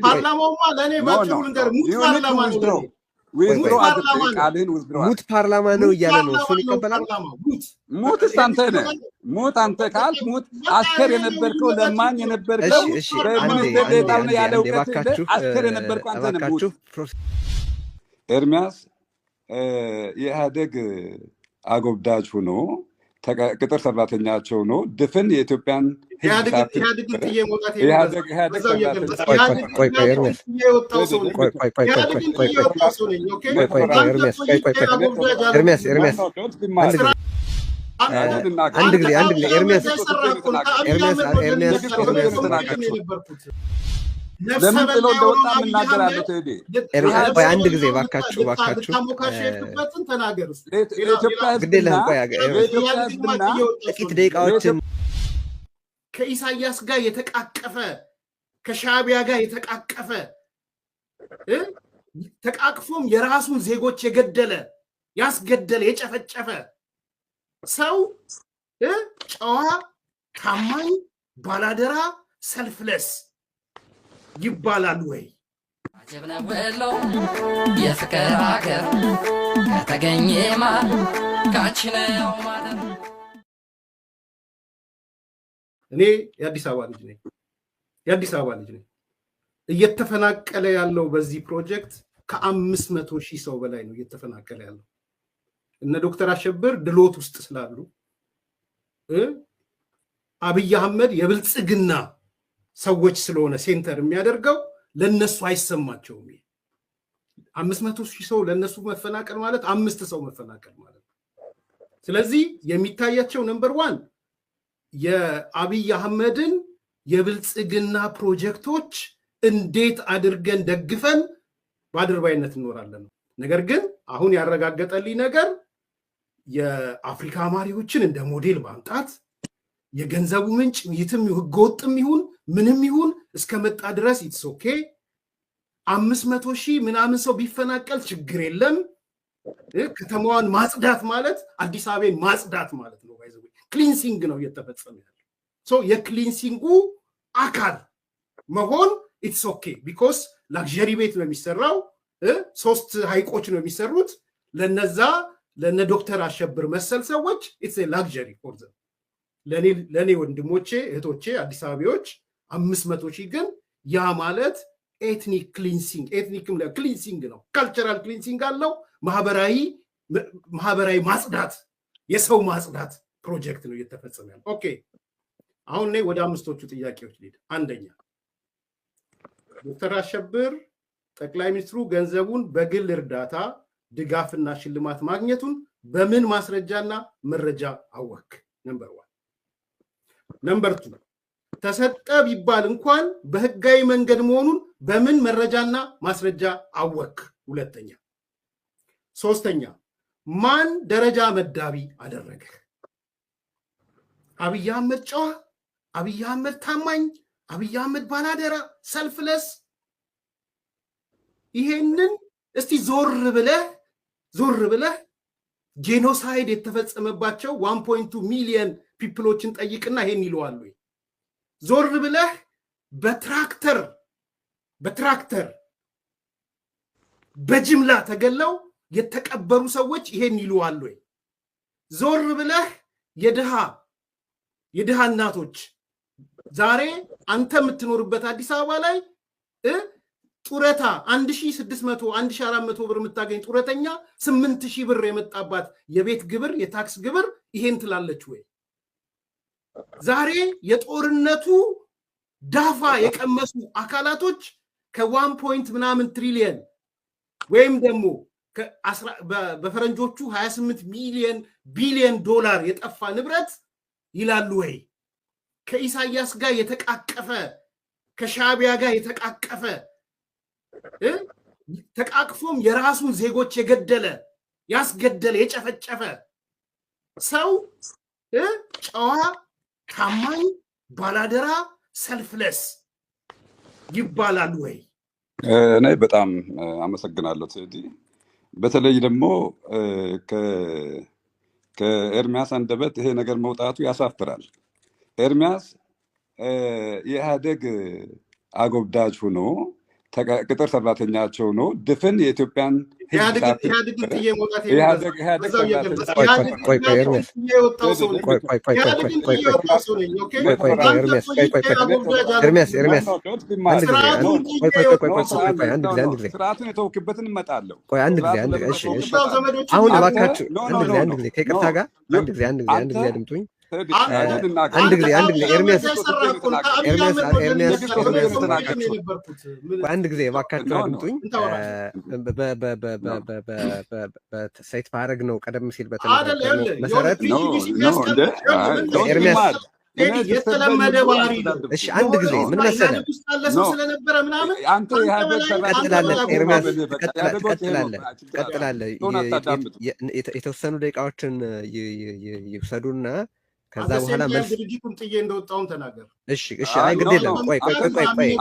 ፓርላማውማ ለኔ ባጭሩ ልንገር ሙት ፓርላማ ነው ዊዝድሮ ቃልን ዊዝድሮ ሙት ፓርላማ ነው እያለ ነው እሱን ይቀበላል ሙት አንተ ነህ ሙት አንተ ካልክ ሙት አስከር የነበርከው ለማኝ የነበርከው በሚኒስቴር ዴታው ነው ያለው አስከር የነበርከው አንተ ነህ ሙት ኤርሚያስ የኢህአዴግ አጎብዳጅ ሆኖ ቅጥር ሰራተኛቸው ነው ድፍን የኢትዮጵያን ለምን ጥሎ እንደወጣ እናገራለሁ ቴዲ አንድ ጊዜ ባካችሁ ጥቂት ደቂቃዎችን ከኢሳያስ ጋር የተቃቀፈ ከሻዕቢያ ጋር የተቃቀፈ ተቃቅፎም የራሱን ዜጎች የገደለ ያስገደለ የጨፈጨፈ ሰው ጨዋ ታማኝ ባላደራ ሰልፍለስ ይባላል ወይ? አጀብነ ወሎ የፍቅር ሀገር ከተገኘማ ካችነው ማለት እኔ የአዲስ አበባ ልጅ ነኝ እየተፈናቀለ ያለው በዚህ ፕሮጀክት ከ500,000 ሰው በላይ ነው እየተፈናቀለ ያለው እነ ዶክተር አሸብር ድሎት ውስጥ ስላሉ አብይ አህመድ የብልጽግና ሰዎች ስለሆነ ሴንተር የሚያደርገው ለነሱ አይሰማቸውም 500,000 ሰው ለነሱ መፈናቀል ማለት 5 ሰው መፈናቀል ማለት ስለዚህ የሚታያቸው ነምበር 1 የአብይ አህመድን የብልጽግና ፕሮጀክቶች እንዴት አድርገን ደግፈን ባድርባይነት እንኖራለን ነገር ግን አሁን ያረጋገጠልኝ ነገር የአፍሪካ ማሪዎችን እንደ ሞዴል ማምጣት የገንዘቡ ምንጭ ይትም ህገወጥም ይሁን ምንም ይሁን እስከመጣ ድረስ ኢትስ ኦኬ 500,000 ምናምን ሰው ቢፈናቀል ችግር የለም ከተማዋን ማጽዳት ማለት አዲስ አበባን ማጽዳት ማለት ነው ክሊንሲንግ ነው እየተፈጸመ ያለው ሶ የክሊንሲንጉ አካል መሆን ኢትስ ኦኬ ቢኮዝ ላክዠሪ ቤት ነው የሚሰራው 3 ሀይቆች ነው የሚሰሩት ለነ ዶክተር አሸብር መሰል ሰዎች ኢትስ ኤ ላክዠሪ ፎር ዘም ለኔ ወንድሞቼ እህቶቼ አዲስ አበባዎች 500,000 ግን ያ ማለት ኤትኒክ ክሊንሲንግ ነው ካልቸራል ክሊንሲንግ አለው ማህበራዊ ማጽዳት የሰው ማጽዳት ፕሮጀክት ነው እየተፈጸመ ያለው ኦኬ አሁን ላይ ወደ 5ቶቹ ጥያቄዎች ልሂድ አንደኛ ዶክተር አሸብር ጠቅላይ ሚኒስትሩ ገንዘቡን በግል እርዳታ ድጋፍና ሽልማት ማግኘቱን በምን ማስረጃና መረጃ አወክ ነምበር 1 ነምበር 2 ተሰጠ ቢባል እንኳን በህጋዊ መንገድ መሆኑን በምን መረጃና ማስረጃ አወክ ሁለተኛ ሶስተኛ ማን ደረጃ መዳቢ አደረገ አብይ አህመድ ጨዋ አብይ አህመድ ታማኝ አብይ አህመድ ባላደራ ሰልፍለስ ይሄንን እስቲ ዞር ብለህ ጄኖሳይድ የተፈጸመባቸው 1.2 ሚሊዮን ፒፕሎችን ጠይቅና ይሄን ይለዋል ወይ ዞር ብለህ በትራክተር በጅምላ ተገለው የተቀበሩ ሰዎች ይሄን ይለዋል ወይ ዞር ብለህ የድሃ እናቶች ዛሬ አንተ የምትኖርበት አዲስ አበባ ላይ ጡረታ 1600 1400 ብር የምታገኝ ጡረተኛ 8000 ብር የመጣባት የቤት ግብር የታክስ ግብር ይሄን ትላለች ወይ ዛሬ የጦርነቱ ዳፋ የቀመሱ አካላቶች ከ1 ምናምን ትሪሊየን ወይም ደግሞ በፈረንጆቹ 28 ቢሊዮን ዶላር የጠፋ ንብረት ይላሉ ወይ ከኢሳያስ ጋር የተቃቀፈ ከሻዕቢያ ጋር የተቃቀፈ ተቃቅፎም የራሱን ዜጎች የገደለ ያስገደለ የጨፈጨፈ ሰው ጨዋ ታማኝ ባላደራ ሰልፍለስ ይባላል ወይ እኔ በጣም አመሰግናለሁ ቴዲ በተለይ ደግሞ ከኤርሚያስ አንደበት ይሄ ነገር መውጣቱ ያሳፍራል ኤርሚያስ የኢህአዴግ አጎብዳጅ ሆኖ ቅጥር ሰራተኛቸው ነው። ድፍን የኢትዮጵያን ስርዓቱን የተወክበትን እመጣለሁ። አሁን እባካችሁ አንድ ጊዜ ከይቅርታ ጋር አንድ ጊዜ አድምጡኝ። አንድ ጊዜ ኤርሚያስ አንድ ጊዜ እባካችሁ አድምጡኝ። በሰይት ፋረግ ነው ቀደም ሲል በተነገረው መሰረት ኤርሚያስ የተለመደ ባህሪ ነው። እሺ አንድ ጊዜ ምን መሰለህ ስለነበረ ምናምን አንተ ቀጥላለን። ኤርሚያስ ቀጥላለን። የተወሰኑ ደቂቃዎችን ይውሰዱና ከዛ በኋላ መልስ ድርጅቱን ጥዬ እንደወጣውን ተናገር። እሺ አይ ግድ የለም። ቆይ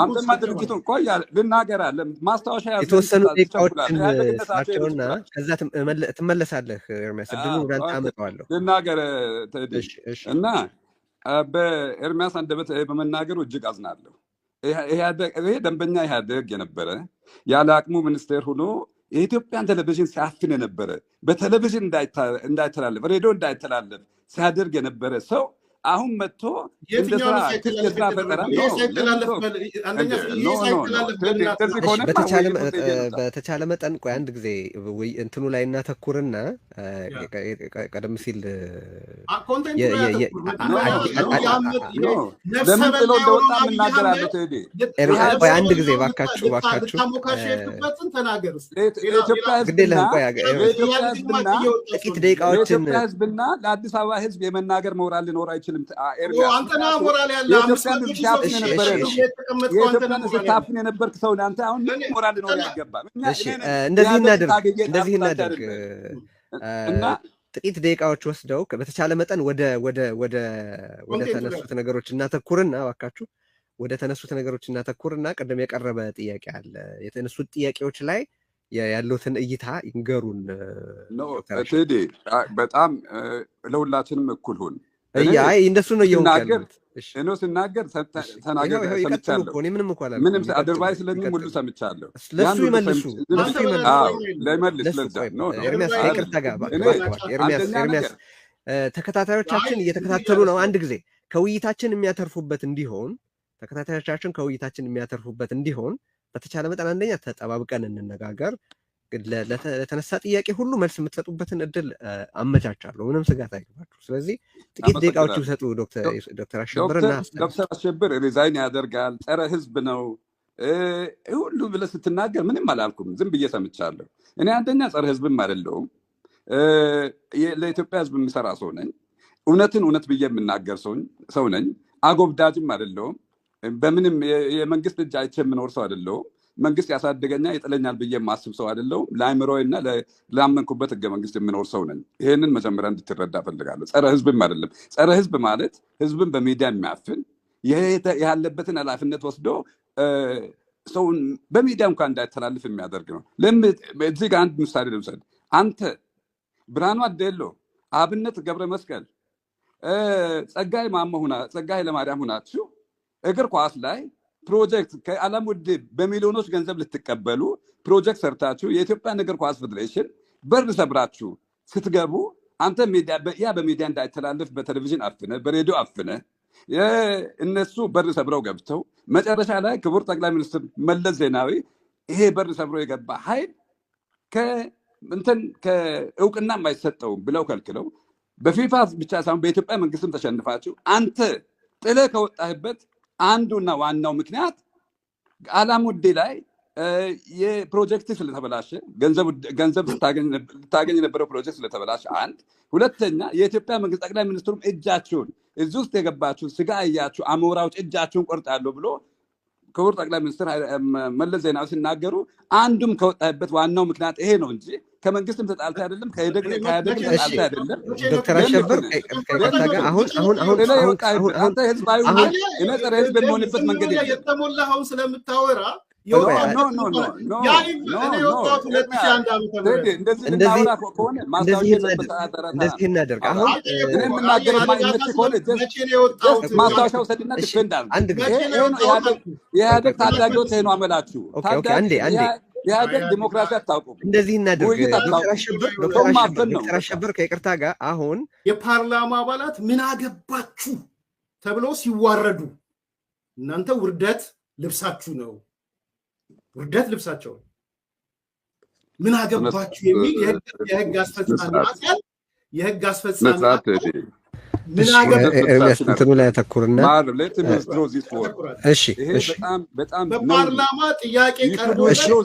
አንተማ ድርጅቱን ቆይ ልናገር አለ ማስታወሻ የተወሰኑ ደቂቃዎችን ስራቸውና ከዛ ትመለሳለህ። ኤርሚያስ ድሉ ወዳንተ አመጣዋለሁ። ልናገር እና በኤርሚያስ አንደበት በመናገሩ እጅግ አዝናለሁ። ይሄ ደንበኛ ኢህአዴግ የነበረ ያለ አቅሙ ሚኒስቴር ሆኖ የኢትዮጵያን ቴሌቪዥን ሲያፍን የነበረ በቴሌቪዥን እንዳይተላለፍ ሬዲዮ እንዳይተላለፍ ሲያደርግ የነበረ ሰው አሁን መጥቶ በተቻለ መጠን ቆይ አንድ ጊዜ እንትኑ ላይ እናተኩርና ቀደም ሲል አንድ ጊዜ ባካችሁ ጥቂት ደቂቃዎችን ህዝብና ለአዲስ አበባ ህዝብ የመናገር ሞራል ሊኖር አይችልም። አንተና ሞራል ያለ ታፍን የነበርክ ሰው አንተ አሁን ሞራል ሊኖር አይገባም። እንደዚህ እናድርግ እና ጥቂት ደቂቃዎች ወስደው በተቻለ መጠን ወደ ተነሱት ነገሮች እናተኩርና እባካችሁ ወደ ተነሱት ነገሮች እናተኩርና ቀደም የቀረበ ጥያቄ አለ። የተነሱት ጥያቄዎች ላይ ያሉትን እይታ ይንገሩን። ቴዲ በጣም ለሁላችንም እኩል ሁን። አይ እንደሱ ነው እየሆንኩት። እኔ ስናገር ተናገር ሰምቻለሁ። ምንም አድርባይ ስለምን ሁሉ ሰምቻለሁ። ለሱ ይመልሱ ኤርሚያስ ተከታታዮቻችን እየተከታተሉ ነው። አንድ ጊዜ ከውይይታችን የሚያተርፉበት እንዲሆን በተቻለ መጠን አንደኛ ተጠባብቀን እንነጋገር። ለተነሳ ጥያቄ ሁሉ መልስ የምትሰጡበትን እድል አመቻቻለሁ። ምንም ስጋት አይገባችሁ። ስለዚህ ጥቂት ደቂቃዎች ይሰጡ። ዶክተር አሸብርና ዶክተር አሸብር ሪዛይን ያደርጋል፣ ጸረ ህዝብ ነው ሁሉ ብለህ ስትናገር ምንም አላልኩም፣ ዝም ብዬ ሰምቻለሁ። እኔ አንደኛ ጸረ ህዝብም አይደለሁም፣ ለኢትዮጵያ ህዝብ የምሰራ ሰው ነኝ። እውነትን እውነት ብዬ የምናገር ሰው ነኝ። አጎብዳጅም አይደለሁም። በምንም የመንግስት እጅ አይቼ የምኖር ሰው አይደለሁም። መንግስት ያሳደገኛ ይጥለኛል ብዬ የማስብ ሰው አይደለሁም። ለአእምሮዬና ላመንኩበት ህገ መንግስት የምኖር ሰው ነኝ። ይሄንን መጀመሪያ እንድትረዳ ፈልጋለሁ። ጸረ ህዝብም አይደለም። ጸረ ህዝብ ማለት ህዝብን በሚዲያ የሚያፍን ያለበትን ኃላፊነት ወስዶ ሰውን በሚዲያ እንኳን እንዳይተላልፍ የሚያደርግ ነው። እዚህ ጋር አንድ ምሳሌ ልውሰድ። አንተ ብርሃኑ አዴሎ፣ አብነት ገብረ መስቀል፣ ጸጋይ ለማርያም ሁናችሁ እግር ኳስ ላይ ፕሮጀክት ከዓለሙድ በሚሊዮኖች ገንዘብ ልትቀበሉ ፕሮጀክት ሰርታችሁ የኢትዮጵያን እግር ኳስ ፌዴሬሽን በር ሰብራችሁ ስትገቡ አንተ በሚዲያ እንዳይተላለፍ በቴሌቪዥን አፍነ በሬዲዮ አፍነ እነሱ በር ሰብረው ገብተው መጨረሻ ላይ ክቡር ጠቅላይ ሚኒስትር መለስ ዜናዊ ይሄ በር ሰብሮ የገባ ኃይል ከእውቅና የማይሰጠውም ብለው ከልክለው በፊፋ ብቻ ሳይሆን በኢትዮጵያ መንግስትም ተሸንፋችሁ አንተ ጥለህ ከወጣህበት አንዱና ዋናው ምክንያት አላሙዲ ላይ የፕሮጀክት ስለተበላሸ ገንዘብ ልታገኝ የነበረው ፕሮጀክት ስለተበላሸ አንድ፣ ሁለተኛ የኢትዮጵያ መንግስት ጠቅላይ ሚኒስትሩም እጃችሁን እዚህ ውስጥ የገባችሁ ስጋ እያችሁ አሞራዎች እጃችሁን ቆርጣለሁ ብሎ ክቡር ጠቅላይ ሚኒስትር መለስ ዜናዊ ሲናገሩ አንዱም ከወጣበት ዋናው ምክንያት ይሄ ነው እንጂ ከመንግስትም ተጣልተ አይደለም፣ ከኢህአዴግም ተጣልተ አይደለም። ዶክተር አሸብር አንተ ህዝባዊ ጸረ ህዝብ የሚሆንበት መንገድ የተሞላኸውን ስለምታወራ እንደዚህ እናደርግ። አሁን ማስታወሻው ሰድና ዲፌንድ አድርግ። የኢህአዴግ ታዳጊዎች ነው አመላችሁ። ኢህአዴግ ዲሞክራሲ አታውቁም። እንደዚህ እናደርግ። ዶክተር አሸብር ከይቅርታ ጋር አሁን የፓርላማ አባላት ምን አገባችሁ ተብሎ ሲዋረዱ እናንተ ውርደት ልብሳችሁ ነው፣ ውርደት ልብሳቸው ምን አገባችሁ የሚል የህግ አስፈጻሚ አካል ምን አገባችሁ እንትኑ ላይ ያተኩርና በፓርላማ ጥያቄ ቀርቦ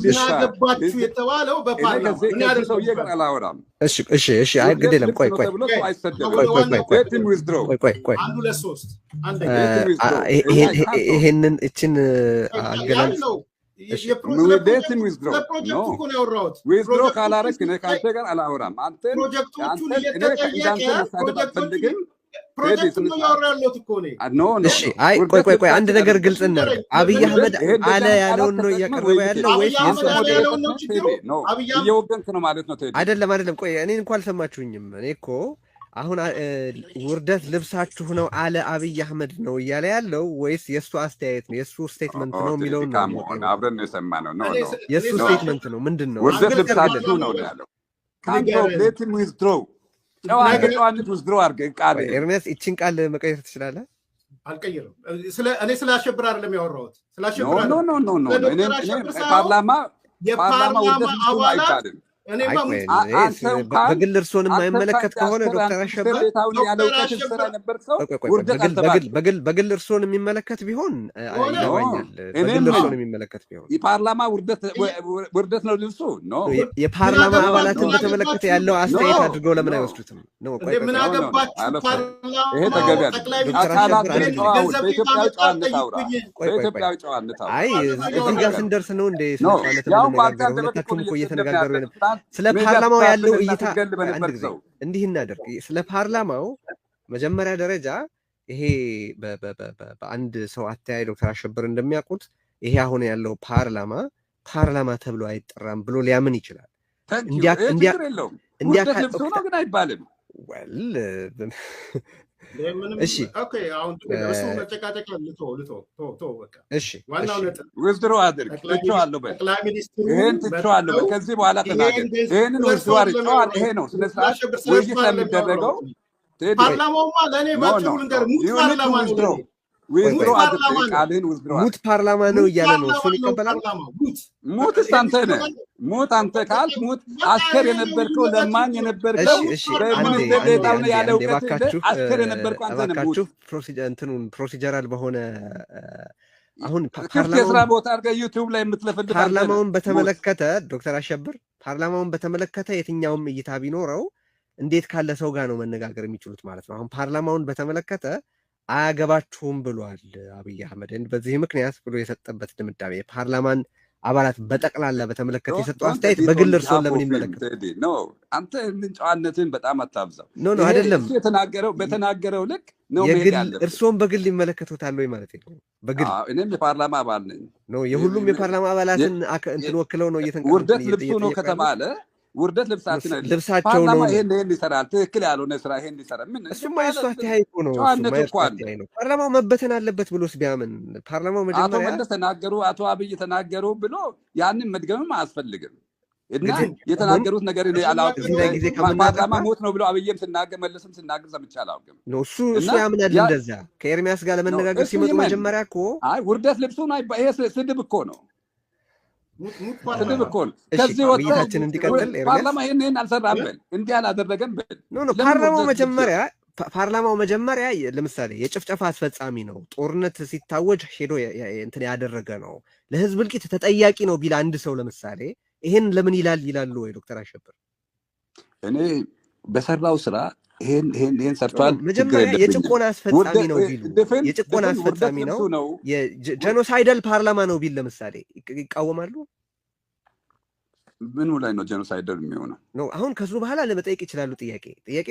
ምን አገባችሁ የተባለው በፓርላማ አይ ግድ የለም ቆይ አንዱ ለሶስት ይሄንን እችን አገላል ዊዝድሮ ካላረክ ከአንተ ጋር አላወራም። አንተ ቆይ አንድ ነገር ግልጽ እናድርግ። አብይ አህመድ አለ ያለውን ነው እያቀረበ ያለው ወይስ እየወገንክ ነው ማለት ነው? አይደለም። ቆይ እኔ እንኳን አልሰማችሁኝም። እኔ እኮ አሁን ውርደት ልብሳችሁ ነው አለ አብይ አህመድ ነው እያለ ያለው ወይስ የእሱ አስተያየት ነው የእሱ ስቴትመንት ነው የሚለውን ነው አብረን የሰማነው ነው። የእሱ ስቴትመንት ነው ምንድን ነው? ውርደት ልብሳችሁ ነው ያለው። ካንቶሌትን ዊዝድሮ ጨዋነት ዊዝድሮ አድርገህ ቃል ኤርሚያስ ይችን ቃል መቀየር ትችላለህ? አልቀይርም። እኔ ስለ አሸብር አይደለም ያወራሁት። ስለ አሸብር ፓርላማ አባላት በግል እርሶን የማይመለከት ከሆነ ዶክተር አሸብር በግል እርሶን የሚመለከት ቢሆን ይገባኛል። በግል እርሶን የሚመለከት ቢሆን የፓርላማ ውርደት ነው ልብሱ። የፓርላማ አባላትን በተመለከተ ያለው አስተያየት አድርገው ለምን አይወስዱትም? ምን አገባችሁ እዚህ ጋር ስንደርስ ነው እንደ ሁለታችሁም እኮ እየተነጋገሩ ስለ ፓርላማው ያለው እይታ አንድ ጊዜ እንዲህ እናደርግ። ስለ ፓርላማው መጀመሪያ ደረጃ ይሄ በአንድ ሰው አተያይ ዶክተር አሸብር እንደሚያውቁት ይሄ አሁን ያለው ፓርላማ ተብሎ አይጠራም ብሎ ሊያምን ይችላል። አይባልም። እሺ ዊዝድሮ አድርግ። ትቼዋለሁ በል ይሄን ትቼዋለሁ በል። ከዚህ በኋላ ተናገር። ይሄንን ዊዝድሮ አድርግ። ይሄ ነው ስነ ስርዓት ውይይት የሚደረገው። ፓርላማውማ ለእኔ ባጭሩ ልንገር ሙት ፓርላማ ነው። ዊዝድሮ አድርግ። ቃልህን ዊዝድሮ ሙት ፓርላማ ነው እያለ ነው። እሱን ይቀበላል። ሙት አንተ ነህ። ሙት አንተ ካልክ ሙት አስከር የነበርከው ለማኝ የነበርከው በሚኒስቴር ያለው አስከር የነበርከው አንተ ነህ። ሙት ፕሮሲጀራል በሆነ አሁን የስራ ቦታ አድርገህ ዩቲዩብ ላይ የምትለፈልፍ ፓርላማውን በተመለከተ ዶክተር አሸብር ፓርላማውን በተመለከተ የትኛውም እይታ ቢኖረው እንዴት ካለ ሰው ጋር ነው መነጋገር የሚችሉት ማለት ነው። አሁን ፓርላማውን በተመለከተ አያገባችሁም ብሏል አብይ አህመድ። በዚህ ምክንያት ብሎ የሰጠበት ድምዳሜ የፓርላማን አባላት በጠቅላላ በተመለከተ የሰጠው አስተያየት በግል እርሶን ለምን ይመለከታል? አንተ ጨዋነትን በጣም አታብዛው። ኖ አይደለም። በተናገረው ልክ ነው እርሶን በግል ይመለከቱታል ወይ ማለት ነው? በግል እኔም የፓርላማ አባል ነኝ። የሁሉም የፓርላማ አባላትን እንትን ወክለው ነው እየተንቀሳቀሱ። ውርደት ልብሱ ነው ከተባለ ውርደት ልብሳችን አይደለም። ልብሳቸው ነው። ይሄን ይሰራል። ትክክል ያልሆነ ስራ ይሄን ይሰራል። ምን እሱማ የእሱ አስተያየት ነው። ፓርላማው መበተን አለበት ብሎስ ቢያምን ፓርላማው መጀመሪያ አቶ መለስ ተናገሩ፣ አቶ አብይ ተናገሩ ብሎ ያንን መድገምም አያስፈልግም። እና የተናገሩት ነገር ፓርላማ ሞት ነው ብሎ አብይም ስናገር መለስም ስናገር ሰምቼ አላውቅም። እሱ ያምናል እንደዛ። ከኤርሚያስ ጋር ለመነጋገር ሲመጡ መጀመሪያ እኮ ውርደት ልብሱ ነው። ይሄ ስድብ እኮ ነው። ስድብ እኮ ነው። ከዚህ ወጣችን እንዲቀጥል ፓርላማ ይሄን አልሰራም በል እንዲህ አላደረገም በል። ፓርላማው መጀመሪያ ለምሳሌ የጭፍጨፋ አስፈጻሚ ነው። ጦርነት ሲታወጅ ሄዶ እንትን ያደረገ ነው። ለህዝብ እልቂት ተጠያቂ ነው ቢል አንድ ሰው ለምሳሌ ይሄን ለምን ይላሉ ወይ ዶክተር አሸብር? እኔ በሰራው ስራ ይሄን ሰርቷል። መጀመሪያ የጭቆና አስፈጻሚ ነው ቢሉ የጭቆና አስፈጻሚ ነው፣ የጄኖሳይዳል ፓርላማ ነው ቢል ለምሳሌ ይቃወማሉ? ምኑ ላይ ነው ጄኖሳይዳል የሚሆነው? አሁን ከሱ በኋላ ለመጠየቅ ይችላሉ፣ ጥያቄ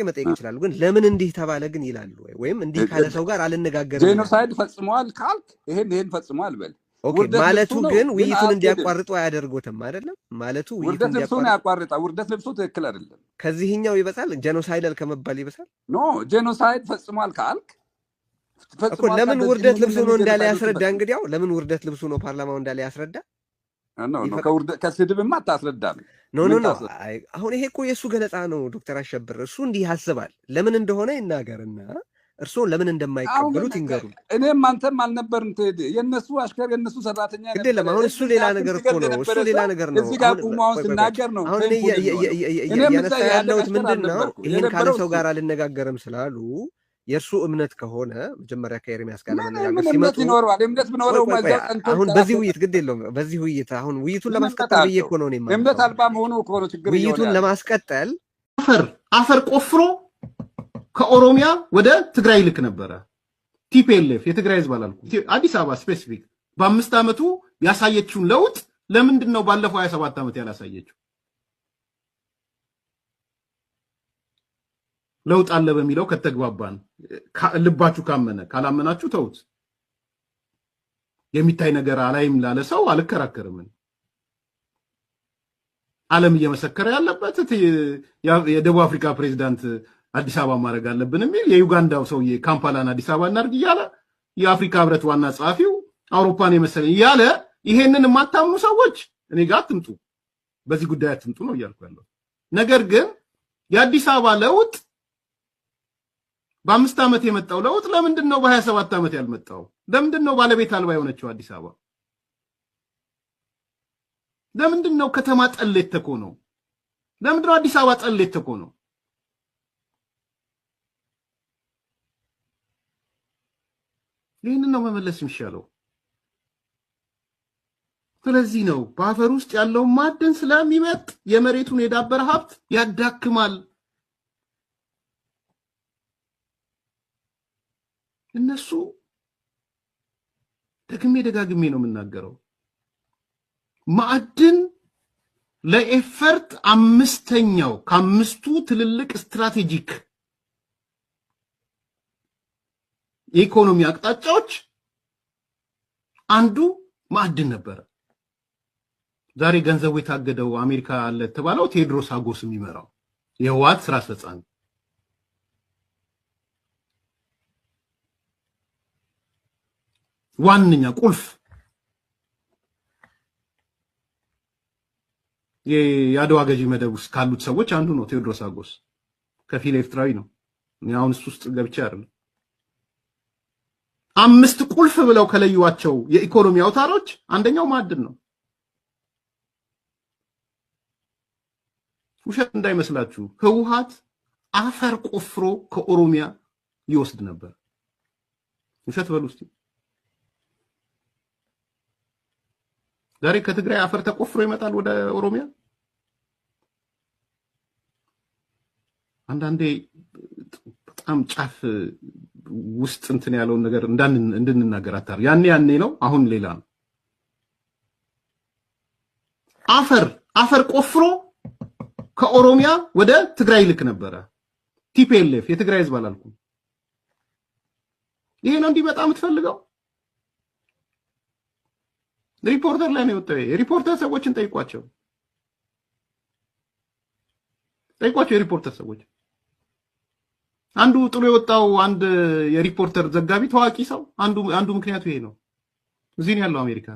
መጠየቅ ይችላሉ። ግን ለምን እንዲህ ተባለ ግን ይላሉ ወይም እንዲህ ካለ ሰው ጋር አልነጋገርም። ጄኖሳይድ ፈጽመዋል ካልክ ይሄን ፈጽመዋል በል። ኦኬ ማለቱ ግን ውይይቱን እንዲያቋርጡ አያደርጉትም አይደለም ማለቱ ውርደት ልብሱን ያቋርጣል ውርደት ልብሱ ትክክል አይደለም ከዚህኛው ይበሳል ጄኖሳይዳል ከመባል ይበሳል ኖ ጄኖሳይድ ፈጽሟል ካልክ እኮ ለምን ውርደት ልብሱ ነው እንዳለ ያስረዳ እንግዲያው ለምን ውርደት ልብሱ ነው ፓርላማው እንዳለ ያስረዳ ነው ከስድብማ አታስረዳም ኖ አሁን ይሄ እኮ የእሱ ገለጻ ነው ዶክተር አሸብር እሱ እንዲህ ያስባል ለምን እንደሆነ ይናገርና እርስዎ ለምን እንደማይቀበሉት ይንገሩ እኔም አንተም አልነበርን ቴዲ የነሱ አሽከር የነሱ ሰራተኛ አይደለም አሁን እሱ ሌላ ነገር እኮ ነው እሱ ሌላ ነገር ነው እዚህ ጋር ቁማው ሲናገር ነው አሁን ያነሳ ያለውት ምንድነው ይሄን ካለ ሰው ጋር አልነጋገርም ስላሉ የእርሱ እምነት ከሆነ መጀመሪያ ከኤርሚያስ ጋር ለመነጋገር ሲመጡ ይኖርዋል እምነት ብኖረው ማዛው አሁን በዚህ ውይይት ግድ የለውም በዚህ ውይይት አሁን ውይይቱን ለማስቀጠል ብዬ እኮ ነው እምነት አልባ መሆኑ እኮ ነው ችግር ውይይቱን ለማስቀጠል አፈር ቆፍሮ ከኦሮሚያ ወደ ትግራይ ልክ ነበረ ቲፒኤልኤፍ የትግራይ ህዝብ አላልኩ አዲስ አበባ ስፔሲፊክ በ5 ዓመቱ ያሳየችውን ለውጥ ለምንድን ነው ባለፈው 27 ዓመት ያላሳየችው ለውጥ አለ በሚለው ከተግባባን ልባችሁ ካመነ ካላመናችሁ ተውት የሚታይ ነገር አላይም ላለ ሰው አልከራከርም ዓለም እየመሰከረ ያለበት የደቡብ አፍሪካ ፕሬዝዳንት አዲስ አበባ ማድረግ አለብን የሚል የዩጋንዳው ሰውዬ ካምፓላን አዲስ አበባ እናርግ እያለ የአፍሪካ ህብረት ዋና ጸሐፊው አውሮፓን የመሰለኝ እያለ ይሄንን የማታምኑ ሰዎች እኔ ጋር አትምጡ በዚህ ጉዳይ አትምጡ ነው እያልኩ ያለው ነገር ግን የአዲስ አበባ ለውጥ በ5 ዓመት የመጣው ለውጥ ለምንድን ነው በ27 ዓመት ያልመጣው ለምንድን ነው ባለቤት አልባ የሆነችው አዲስ አበባ ለምንድን ነው ከተማ ጠሌት ተኮነው ለምንድን ነው አዲስ አበባ ጠሌት ተኮነው ይህንን ነው መመለስ የሚሻለው ስለዚህ ነው በአፈር ውስጥ ያለው ማዕድን ስለሚመጥ የመሬቱን የዳበረ ሀብት ያዳክማል እነሱ ደጋግሜ ነው የምናገረው ማዕድን ለኤፈርት አምስተኛው ከአምስቱ ትልልቅ ስትራቴጂክ የኢኮኖሚ አቅጣጫዎች አንዱ ማዕድን ነበር ዛሬ ገንዘቡ የታገደው አሜሪካ አለ ተባለው ቴዎድሮስ አጎስ የሚመራው የህወሓት ስራ አስፈጻሚ ዋንኛ ቁልፍ የአድዋ ገዢ መደብ ውስጥ ካሉት ሰዎች አንዱ ነው ቴዎድሮስ አጎስ ከፊል ኤርትራዊ ነው አሁን እሱ ውስጥ ገብቼ አይደለም አምስት ቁልፍ ብለው ከለዩዋቸው የኢኮኖሚ አውታሮች አንደኛው ማዕድን ነው ውሸት እንዳይመስላችሁ ህወሓት አፈር ቆፍሮ ከኦሮሚያ ይወስድ ነበር ውሸት በሉ እስቲ ዛሬ ከትግራይ አፈር ተቆፍሮ ይመጣል ወደ ኦሮሚያ አንዳንዴ በጣም ጫፍ ውስጥ እንትን ያለውን ነገር እንድንናገር አታር ያኔ ነው አሁን ሌላ ነው አፈር ቆፍሮ ከኦሮሚያ ወደ ትግራይ ልክ ነበረ ቲፒኤልኤፍ የትግራይ ህዝብ አላልኩም ይሄ ነው እንዲመጣ የምትፈልገው ሪፖርተር ላይ ነው የወጣው የሪፖርተር ሰዎችን ጠይቋቸው የሪፖርተር ሰዎች አንዱ ጥሎ የወጣው አንድ የሪፖርተር ዘጋቢ ታዋቂ ሰው አንዱ ምክንያቱ ይሄ ነው እዚህ ነው ያለው አሜሪካ